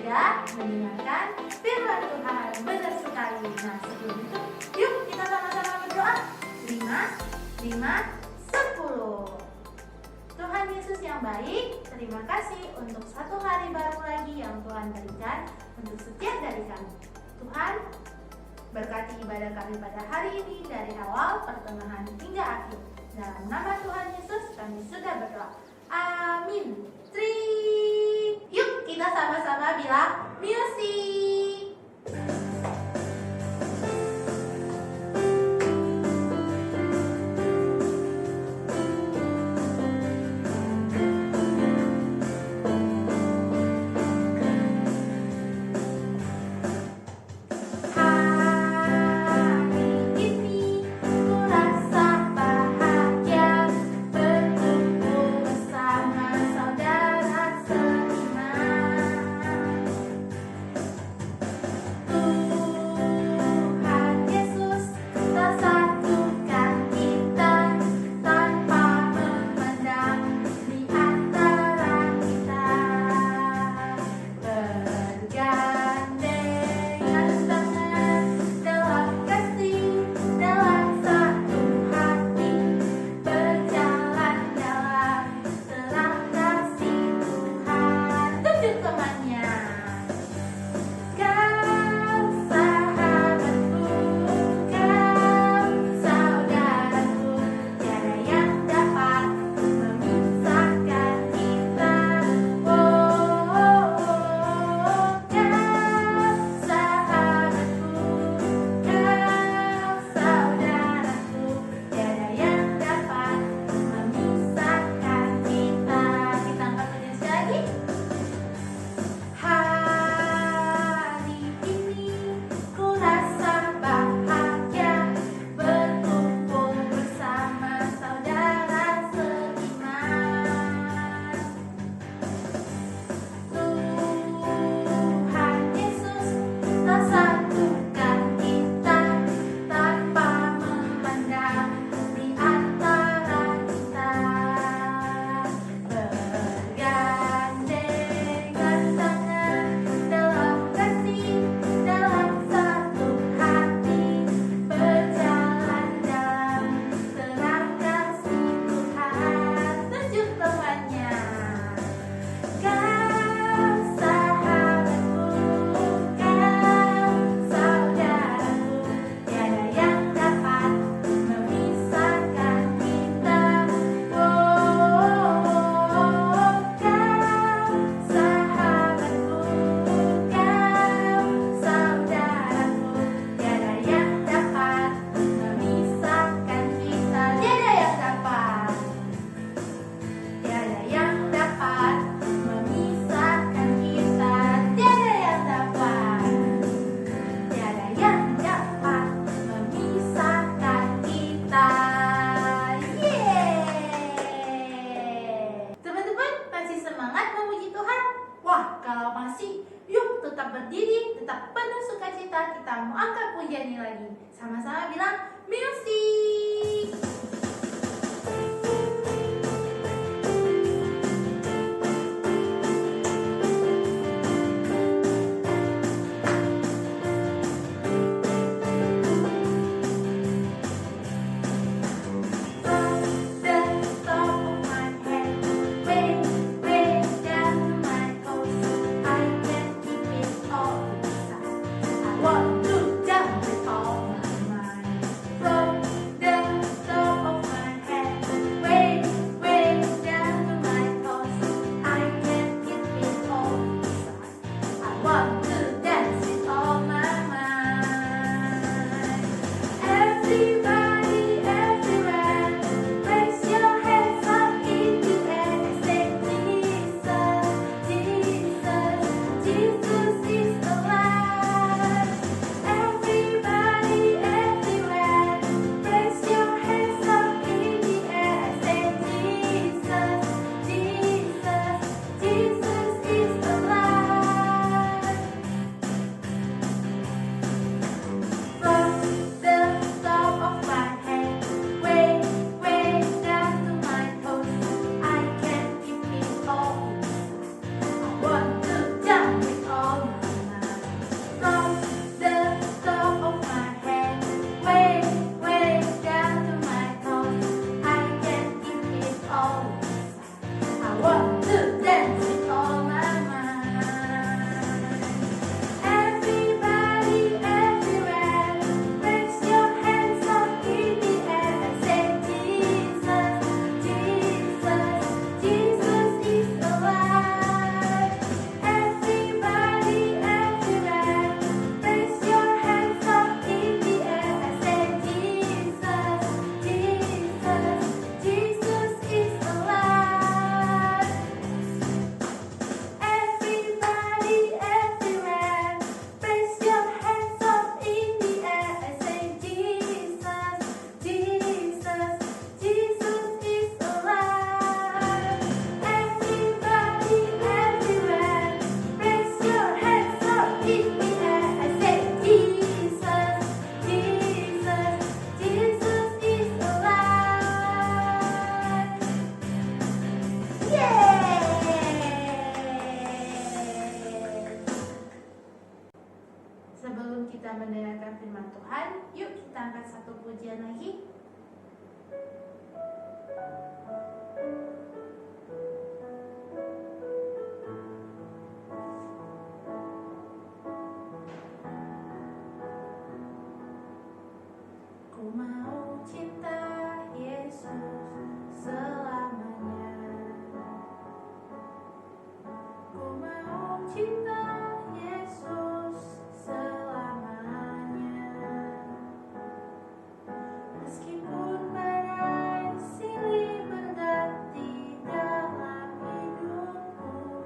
sudah mendengarkan firman Tuhan. Benar sekali. Nah, sebelum itu, yuk kita sama-sama berdoa. 5, 10. Tuhan Yesus yang baik, terima kasih untuk satu hari baru lagi yang Tuhan berikan untuk setiap dari kami. Tuhan, berkati ibadah kami pada hari ini dari awal, pertengahan hingga akhir. Dalam nama Tuhan Yesus kami sudah berdoa. Amin. 3. Yuk kita sama-sama bilang music. Berdiri, tetap penuh sukacita, kita mau angkat pujian ini lagi. Sama-sama bilang music. Want to jump with all my mind. Tuhan. Yuk kita angkat satu pujian lagi. Ku mau cinta Yesus selamanya. Ku mau cinta Yesus selamanya. Meskipun badai silih berdati dalam hidupku,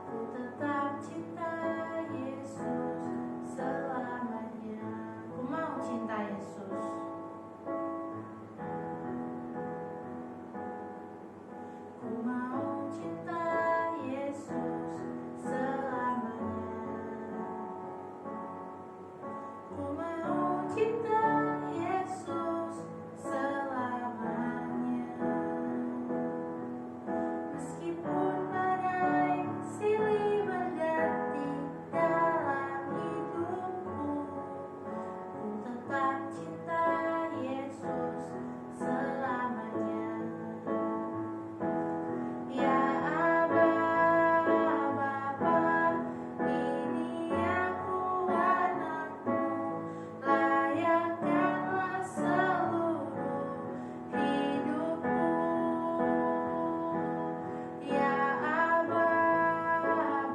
ku tetap cinta Yesus selamanya. Ku mau cinta Yesus. Ku mau cinta Yesus selamanya. Ku mau cinta Yesus selamanya. Meskipun badai silih berdati dalam hidupku, ku tetap cinta Yesus selamanya. Ya Aba, Bapa, ini aku anakmu, layakkanlah seluruh hidupku. Ya Aba,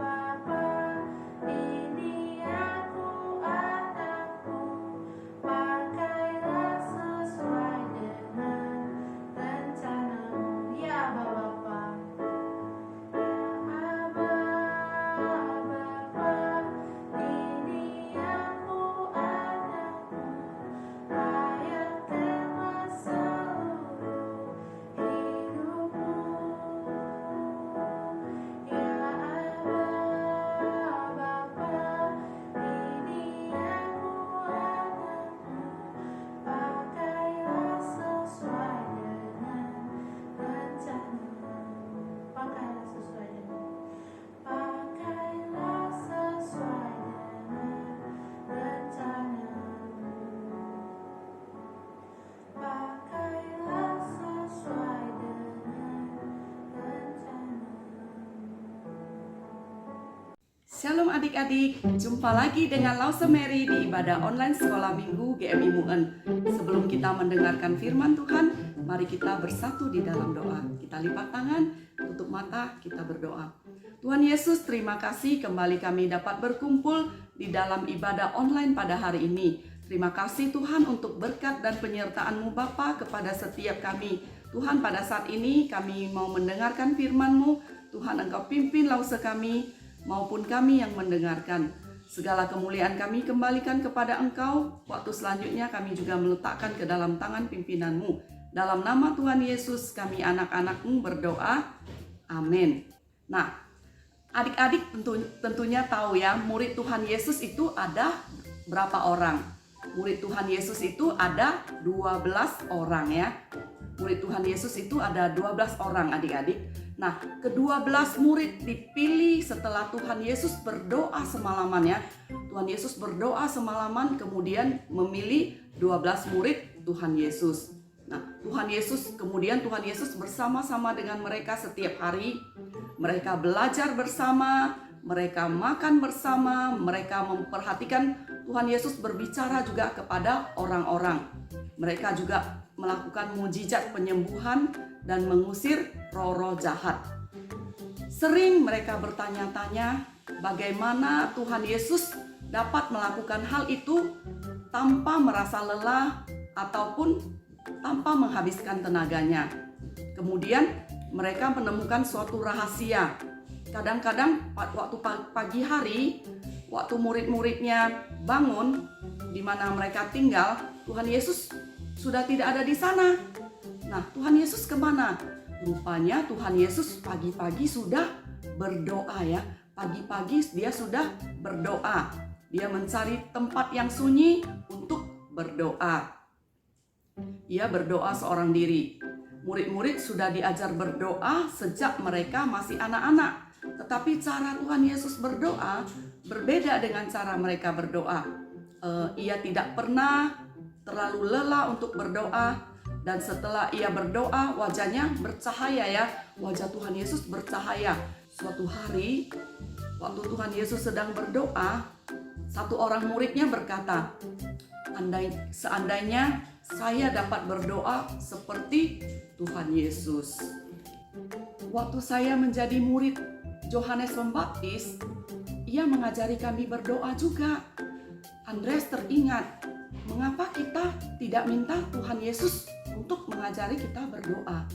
Bapa, ini aku anakmu, pakailah sesuai dengan rencanamu. Ya Aba, Bapa. Ya Aba, Bapa, ini aku anakmu, layakkanlah seluruh hidupmu. Ya Aba, Bapa, ini aku anakmu, pakailah sesuai dengan rencanamu. Pakailah sesuai dengan rencanamu. Pakailah sesuai dengan rencanamu. Shalom adik-adik, jumpa lagi dengan Lause Mary di ibadah online sekolah minggu GMI Muen. Sebelum kita mendengarkan firman Tuhan, mari kita bersatu di dalam doa. Kita lipat tangan, tutup mata, kita berdoa. Tuhan Yesus, terima kasih kembali kami dapat berkumpul di dalam ibadah online pada hari ini. Terima kasih Tuhan untuk berkat dan penyertaan-Mu Bapa kepada setiap kami. Tuhan, pada saat ini kami mau mendengarkan firman-Mu. Tuhan, Engkau pimpin Lause kami maupun kami yang mendengarkan. Segala kemuliaan kami kembalikan kepada Engkau. Waktu selanjutnya kami juga meletakkan ke dalam tangan pimpinan-Mu. Dalam nama Tuhan Yesus kami anak-anak-Mu berdoa. Amin. Nah, adik-adik tentunya tahu ya, murid Tuhan Yesus itu ada berapa orang? Murid Tuhan Yesus itu ada 12 orang ya. Murid Tuhan Yesus itu ada 12 orang adik-adik. Nah, ke-12 murid dipilih setelah Tuhan Yesus berdoa semalaman ya. Tuhan Yesus berdoa semalaman kemudian memilih 12 murid Tuhan Yesus. Nah, Tuhan Yesus bersama-sama dengan mereka setiap hari. Mereka belajar bersama, mereka makan bersama, mereka memperhatikan Tuhan Yesus berbicara juga kepada orang-orang. Mereka juga melakukan mujizat penyembuhan dan mengusir roh-roh jahat. Sering mereka bertanya-tanya bagaimana Tuhan Yesus dapat melakukan hal itu tanpa merasa lelah ataupun tanpa menghabiskan tenaganya. Kemudian mereka menemukan suatu rahasia. Kadang-kadang waktu pagi hari, waktu murid-muridnya bangun di mana mereka tinggal, Tuhan Yesus sudah tidak ada di sana. Nah, Tuhan Yesus kemana? Rupanya Tuhan Yesus pagi-pagi sudah berdoa ya. Pagi-pagi dia sudah berdoa. Dia mencari tempat yang sunyi untuk berdoa. Ia berdoa seorang diri. Murid-murid sudah diajar berdoa sejak mereka masih anak-anak. Tetapi cara Tuhan Yesus berdoa berbeda dengan cara mereka berdoa. ia tidak pernah terlalu lelah untuk berdoa, dan setelah ia berdoa wajahnya bercahaya ya, wajah Tuhan Yesus bercahaya. Suatu hari waktu Tuhan Yesus sedang berdoa, satu orang muridnya berkata, seandainya saya dapat berdoa seperti Tuhan Yesus. Waktu saya menjadi murid Yohanes Pembaptis, ia mengajari kami berdoa juga. Andreas teringat, mengapa kita tidak minta Tuhan Yesus untuk mengajari kita berdoa?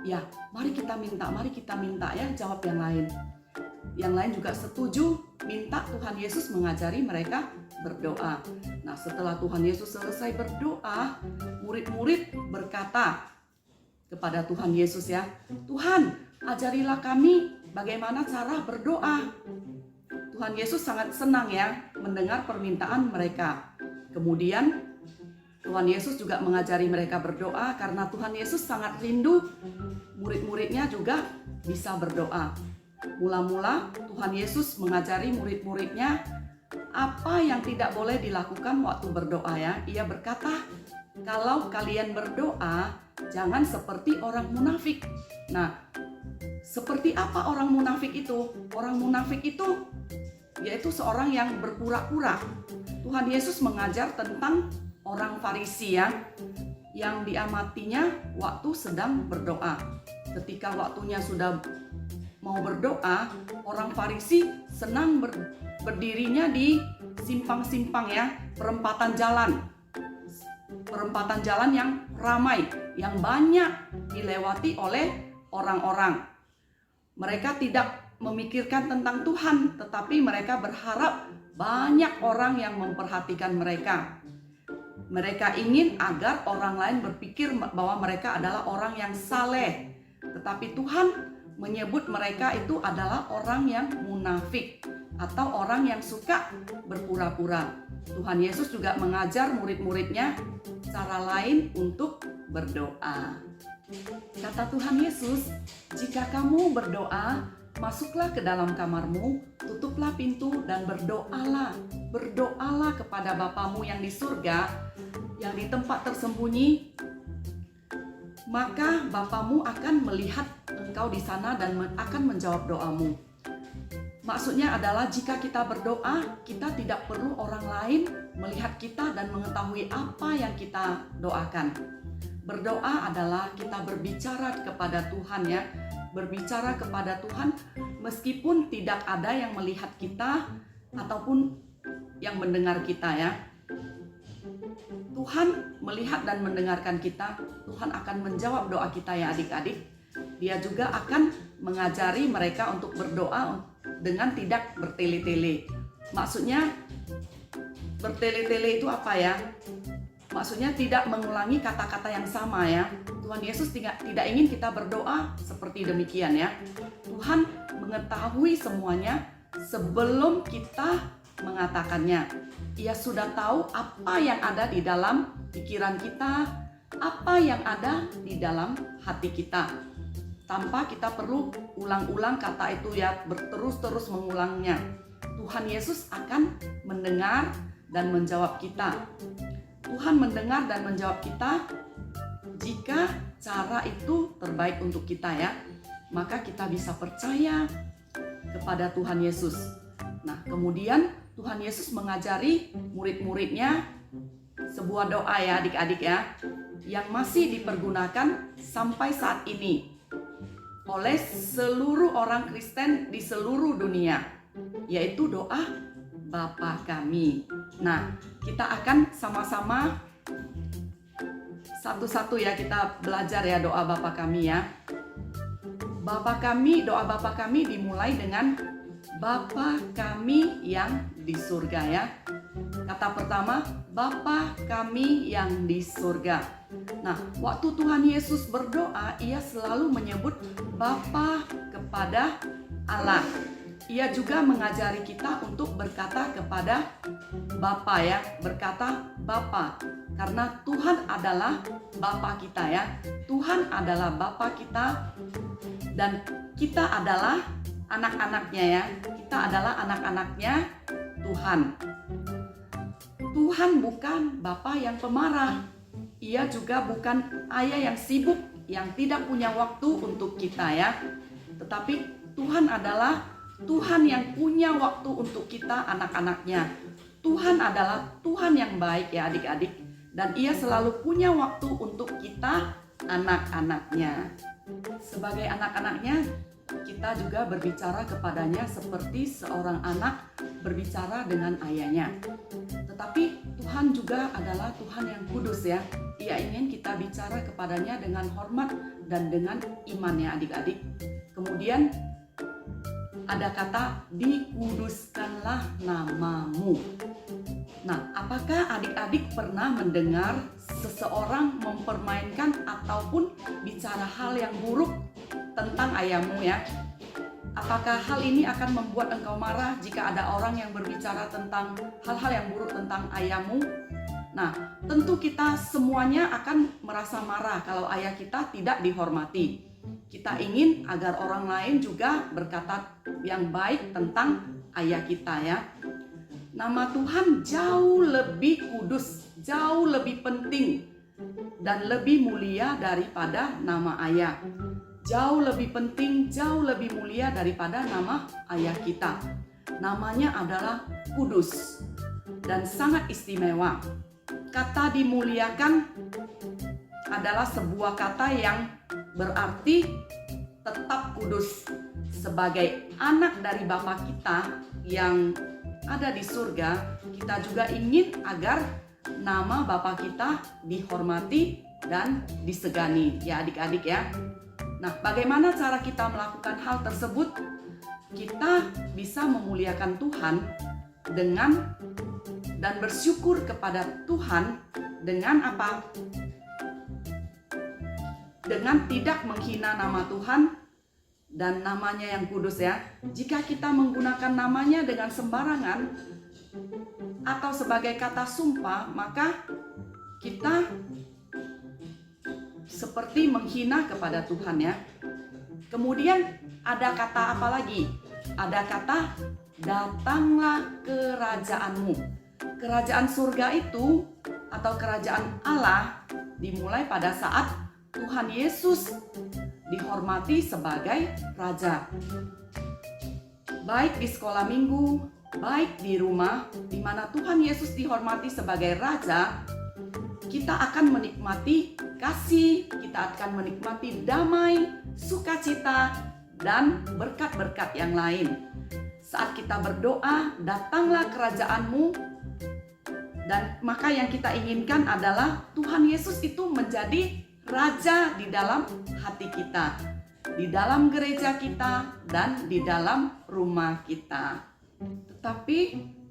Ya, mari kita minta ya, jawab yang lain. Yang lain juga setuju minta Tuhan Yesus mengajari mereka berdoa. Nah, setelah Tuhan Yesus selesai berdoa, murid-murid berkata kepada Tuhan Yesus ya, Tuhan, ajarilah kami bagaimana cara berdoa. Tuhan Yesus sangat senang ya mendengar permintaan mereka. Kemudian Tuhan Yesus juga mengajari mereka berdoa karena Tuhan Yesus sangat rindu murid-muridnya juga bisa berdoa. Mula-mula Tuhan Yesus mengajari murid-muridnya apa yang tidak boleh dilakukan waktu berdoa ya. Ia berkata, kalau kalian berdoa jangan seperti orang munafik. Nah, seperti apa orang munafik itu? Orang munafik itu yaitu seorang yang berpura-pura. Tuhan Yesus mengajar tentang orang Farisi ya, yang diamatinya waktu sedang berdoa. Ketika waktunya sudah mau berdoa, orang Farisi senang berdirinya di simpang-simpang ya, perempatan jalan yang ramai, yang banyak dilewati oleh orang-orang. Mereka tidak memikirkan tentang Tuhan, tetapi mereka berharap banyak orang yang memperhatikan mereka. Mereka ingin agar orang lain berpikir bahwa mereka adalah orang yang saleh. Tetapi Tuhan menyebut mereka itu adalah orang yang munafik atau orang yang suka berpura-pura. Tuhan Yesus juga mengajar murid-muridnya cara lain untuk berdoa. Kata Tuhan Yesus, jika kamu berdoa, masuklah ke dalam kamarmu, tutuplah pintu dan berdoalah. Berdoalah kepada Bapamu yang di surga, yang di tempat tersembunyi. Maka Bapamu akan melihat engkau di sana dan akan menjawab doamu. Maksudnya adalah jika kita berdoa, kita tidak perlu orang lain melihat kita dan mengetahui apa yang kita doakan. Berdoa adalah kita berbicara kepada Tuhan ya. Berbicara kepada Tuhan meskipun tidak ada yang melihat kita ataupun yang mendengar kita ya. Tuhan melihat dan mendengarkan kita. Tuhan akan menjawab doa kita ya adik-adik. Dia juga akan mengajari mereka untuk berdoa dengan tidak bertele-tele. Maksudnya bertele-tele itu apa ya? Maksudnya tidak mengulangi kata-kata yang sama ya. Tuhan Yesus tidak ingin kita berdoa seperti demikian ya. Tuhan mengetahui semuanya sebelum kita mengatakannya. Ia sudah tahu apa yang ada di dalam pikiran kita, apa yang ada di dalam hati kita. Tanpa kita perlu ulang-ulang kata itu ya, berterus-terus mengulangnya. Tuhan Yesus akan mendengar dan menjawab kita. Tuhan mendengar dan menjawab kita jika cara itu terbaik untuk kita ya. Maka kita bisa percaya kepada Tuhan Yesus. Nah, kemudian Tuhan Yesus mengajari murid-muridnya sebuah doa ya adik-adik ya, yang masih dipergunakan sampai saat ini oleh seluruh orang Kristen di seluruh dunia, yaitu doa Bapa kami. Nah, kita akan sama-sama satu-satu ya, kita belajar ya doa Bapa kami ya. Bapa kami, doa Bapa kami dimulai dengan Bapa kami yang di surga ya. Kata pertama, Bapa kami yang di surga. Nah, waktu Tuhan Yesus berdoa, ia selalu menyebut Bapa kepada Allah. Ia juga mengajari kita untuk berkata kepada Bapa ya, berkata Bapa. Karena Tuhan adalah Bapa kita ya. Tuhan adalah Bapa kita dan kita adalah anak-anaknya ya. Kita adalah anak-anaknya Tuhan. Tuhan bukan Bapa yang pemarah. Ia juga bukan ayah yang sibuk, yang tidak punya waktu untuk kita ya. Tetapi Tuhan adalah Tuhan yang punya waktu untuk kita anak-anaknya. Tuhan adalah Tuhan yang baik ya adik-adik. Dan ia selalu punya waktu untuk kita anak-anaknya. Sebagai anak-anaknya, kita juga berbicara kepadanya seperti seorang anak berbicara dengan ayahnya. Tetapi Tuhan juga adalah Tuhan yang kudus ya. Ia ingin kita bicara kepadanya dengan hormat dan dengan iman ya adik-adik. Kemudian ada kata dikuduskanlah namamu. Nah, apakah adik-adik pernah mendengar seseorang mempermainkan ataupun bicara hal yang buruk tentang ayahmu ya? Apakah hal ini akan membuat engkau marah jika ada orang yang berbicara tentang hal-hal yang buruk tentang ayahmu? Nah, tentu kita semuanya akan merasa marah kalau ayah kita tidak dihormati. Kita ingin agar orang lain juga berkata yang baik tentang ayah kita ya. Nama Tuhan jauh lebih kudus, jauh lebih penting dan lebih mulia daripada nama ayah. Jauh lebih penting, jauh lebih mulia daripada nama ayah kita. Namanya adalah kudus dan sangat istimewa. Kata dimuliakan adalah sebuah kata yang berarti tetap kudus. Sebagai anak dari Bapa kita yang ada di surga, kita juga ingin agar nama Bapa kita dihormati dan disegani ya adik-adik ya. Nah, bagaimana cara kita melakukan hal tersebut? Kita bisa memuliakan Tuhan dengan dan bersyukur kepada Tuhan dengan apa? Dengan tidak menghina nama Tuhan dan namanya yang kudus ya. Jika kita menggunakan namanya dengan sembarangan atau sebagai kata sumpah, maka kita seperti menghina kepada Tuhan ya. Kemudian ada kata apa lagi? Ada kata datanglah kerajaanmu. Kerajaan surga itu atau kerajaan Allah dimulai pada saat Tuhan Yesus dihormati sebagai raja. Baik di sekolah minggu, baik di rumah, di mana Tuhan Yesus dihormati sebagai raja, kita akan menikmati kasih, kita akan menikmati damai, sukacita, dan berkat-berkat yang lain. Saat kita berdoa, datanglah kerajaanmu, dan maka yang kita inginkan adalah Tuhan Yesus itu menjadi raja di dalam hati kita, di dalam gereja kita, dan di dalam rumah kita. Tetapi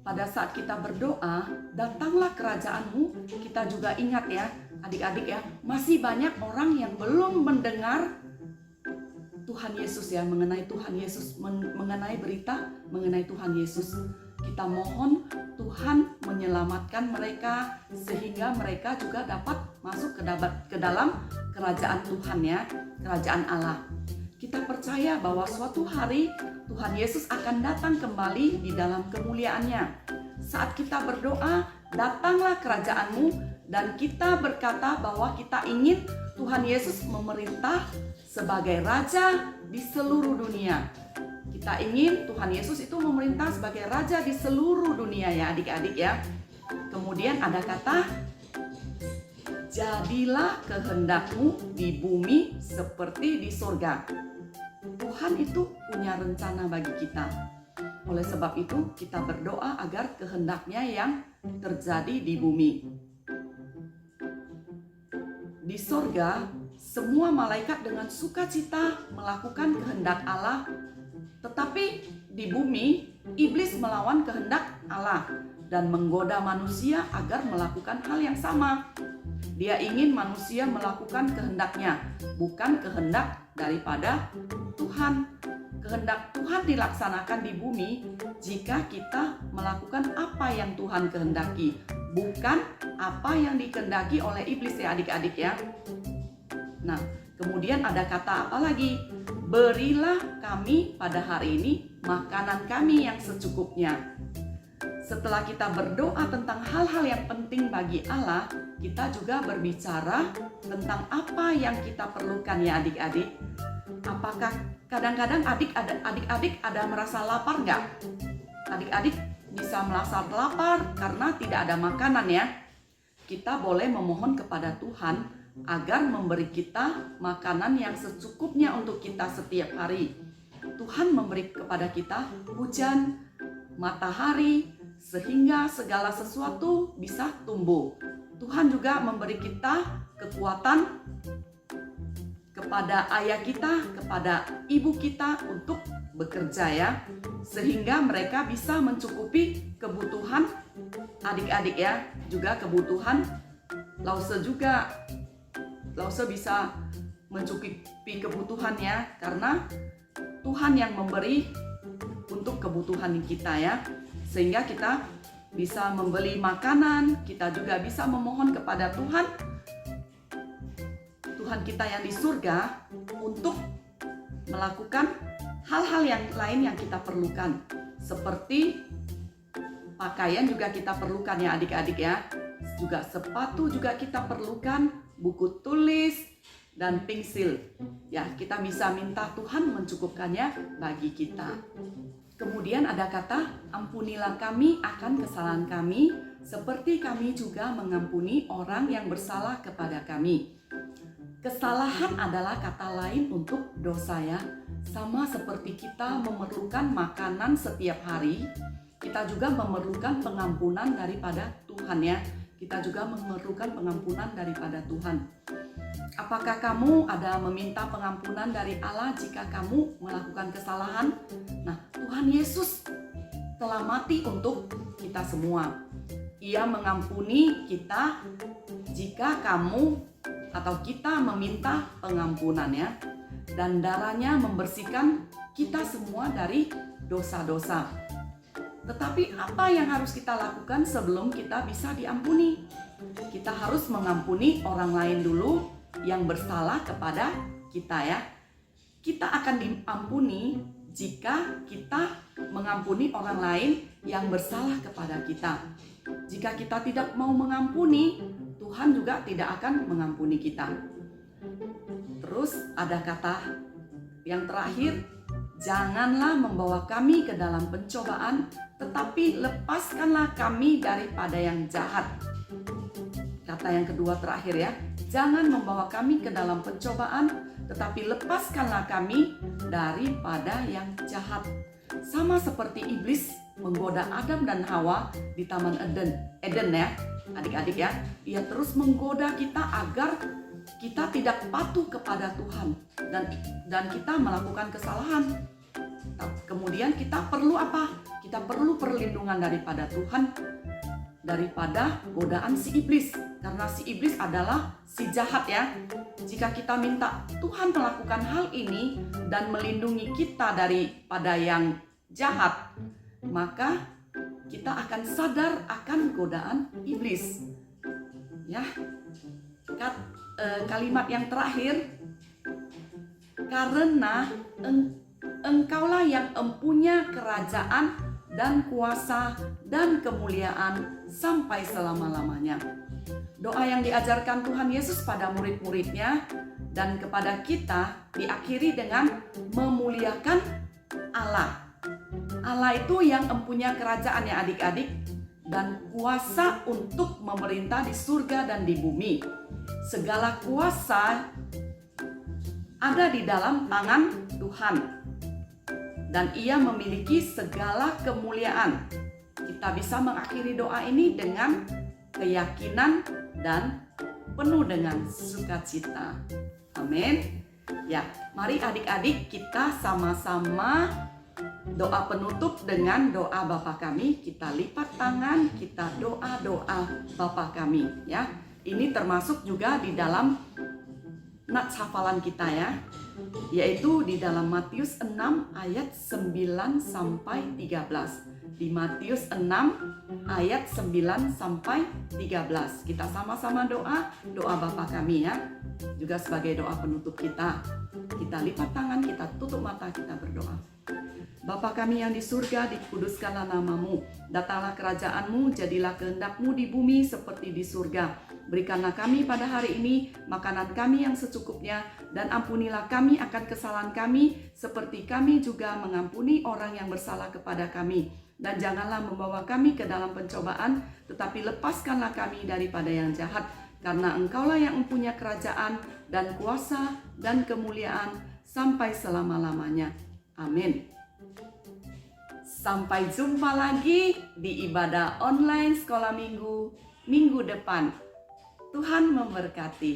pada saat kita berdoa, datanglah kerajaanmu, kita juga ingat ya adik-adik ya, masih banyak orang yang belum mendengar Tuhan Yesus ya, mengenai Tuhan Yesus, mengenai berita mengenai Tuhan Yesus. Kita mohon Tuhan menyelamatkan mereka sehingga mereka juga dapat masuk ke dalam kerajaan Tuhan ya, kerajaan Allah. Kita percaya bahwa suatu hari Tuhan Yesus akan datang kembali di dalam kemuliaannya. Saat kita berdoa, datanglah kerajaanmu, dan kita berkata bahwa kita ingin Tuhan Yesus memerintah sebagai raja di seluruh dunia. Kita ingin Tuhan Yesus itu memerintah sebagai raja di seluruh dunia ya adik-adik ya. Kemudian ada kata, jadilah kehendakmu di bumi seperti di surga. Tuhan itu punya rencana bagi kita. Oleh sebab itu kita berdoa agar kehendaknya yang terjadi di bumi. Di surga, semua malaikat dengan sukacita melakukan kehendak Allah. Tetapi di bumi, iblis melawan kehendak Allah dan menggoda manusia agar melakukan hal yang sama. Dia ingin manusia melakukan kehendaknya, bukan kehendak daripada Tuhan. Kehendak Tuhan dilaksanakan di bumi jika kita melakukan apa yang Tuhan kehendaki, bukan apa yang dikehendaki oleh iblis ya adik-adik ya. Nah, kemudian ada kata apa lagi? Berilah kami pada hari ini makanan kami yang secukupnya. setelah kita berdoa tentang hal-hal yang penting bagi Allah, kita juga berbicara tentang apa yang kita perlukan ya adik-adik. Apakah kadang-kadang adik-adik ada merasa lapar nggak? Adik-adik bisa merasa lapar karena tidak ada makanan ya. Kita boleh memohon kepada Tuhan agar memberi kita makanan yang secukupnya untuk kita setiap hari. Tuhan memberi kepada kita hujan, matahari, sehingga segala sesuatu bisa tumbuh. Tuhan juga memberi kita kekuatan kepada ayah kita, kepada ibu kita untuk bekerja ya, sehingga mereka bisa mencukupi kebutuhan adik-adik ya, juga kebutuhan Lause juga. Lause bisa mencukupi kebutuhannya karena Tuhan yang memberi untuk kebutuhan kita ya, sehingga kita bisa membeli makanan, kita juga bisa memohon kepada Tuhan kita yang di surga untuk melakukan hal-hal yang lain yang kita perlukan, seperti pakaian juga kita perlukan ya adik-adik ya, juga sepatu juga kita perlukan, buku tulis dan pensil ya, kita bisa minta Tuhan mencukupkannya bagi kita. Kemudian ada kata, ampunilah kami akan kesalahan kami, seperti kami juga mengampuni orang yang bersalah kepada kami. Kesalahan adalah kata lain untuk dosa ya. Sama seperti kita memerlukan makanan setiap hari, kita juga memerlukan pengampunan daripada Tuhan ya. Kita juga memerlukan pengampunan daripada Tuhan. Apakah kamu ada meminta pengampunan dari Allah jika kamu melakukan kesalahan? Nah, Tuhan Yesus telah mati untuk kita semua. Ia mengampuni kita jika kamu atau kita meminta pengampunan ya. Dan darahnya membersihkan kita semua dari dosa-dosa. Tetapi apa yang harus kita lakukan sebelum kita bisa diampuni? Kita harus mengampuni orang lain dulu yang bersalah kepada kita ya. Kita akan diampuni jika kita mengampuni orang lain yang bersalah kepada kita. Jika kita tidak mau mengampuni, Tuhan juga tidak akan mengampuni kita. Terus ada kata yang terakhir, janganlah membawa kami ke dalam pencobaan, tetapi lepaskanlah kami daripada yang jahat. Kata yang kedua terakhir ya, jangan membawa kami ke dalam pencobaan, tetapi lepaskanlah kami daripada yang jahat. Sama seperti iblis menggoda Adam dan Hawa di Taman Eden ya, adik-adik ya. Ia terus menggoda kita agar kita tidak patuh kepada Tuhan dan kita melakukan kesalahan. Kemudian kita perlu apa? Kita perlu perlindungan daripada Tuhan, daripada godaan si iblis. Karena si iblis adalah si jahat ya. Jika kita minta Tuhan melakukan hal ini dan melindungi kita daripada yang jahat, maka kita akan sadar akan godaan iblis. Ya. Kalimat yang terakhir, karena engkaulah yang empunya kerajaan dan kuasa dan kemuliaan sampai selama-lamanya. Doa yang diajarkan Tuhan Yesus pada murid-muridnya dan kepada kita diakhiri dengan memuliakan Allah. Allah itu yang empunya kerajaan ya adik-adik, dan kuasa untuk memerintah di surga dan di bumi. Segala kuasa ada di dalam tangan Tuhan, dan Ia memiliki segala kemuliaan. Kita bisa mengakhiri doa ini dengan keyakinan dan penuh dengan sukacita. Amin. Ya, mari adik-adik kita sama-sama doa penutup dengan doa Bapa kami. Kita lipat tangan, kita doa Bapa kami ya. Ini termasuk juga di dalam nats hafalan kita ya, yaitu di dalam Matius 6 ayat 9 sampai 13. Di Matius 6 ayat 9 sampai 13. Kita sama-sama doa Bapa kami ya. Juga sebagai doa penutup kita. Kita lipat tangan, kita tutup mata, kita berdoa. Bapa kami yang di surga, dikuduskanlah namamu. Datanglah kerajaan-Mu, jadilah kehendak-Mu di bumi seperti di surga. Berikanlah kami pada hari ini makanan kami yang secukupnya, dan ampunilah kami akan kesalahan kami, seperti kami juga mengampuni orang yang bersalah kepada kami. Dan janganlah membawa kami ke dalam pencobaan, tetapi lepaskanlah kami daripada yang jahat. Karena Engkaulah yang mempunyai kerajaan dan kuasa dan kemuliaan sampai selama-lamanya. Amin. Sampai jumpa lagi di ibadah online sekolah minggu depan. Tuhan memberkati.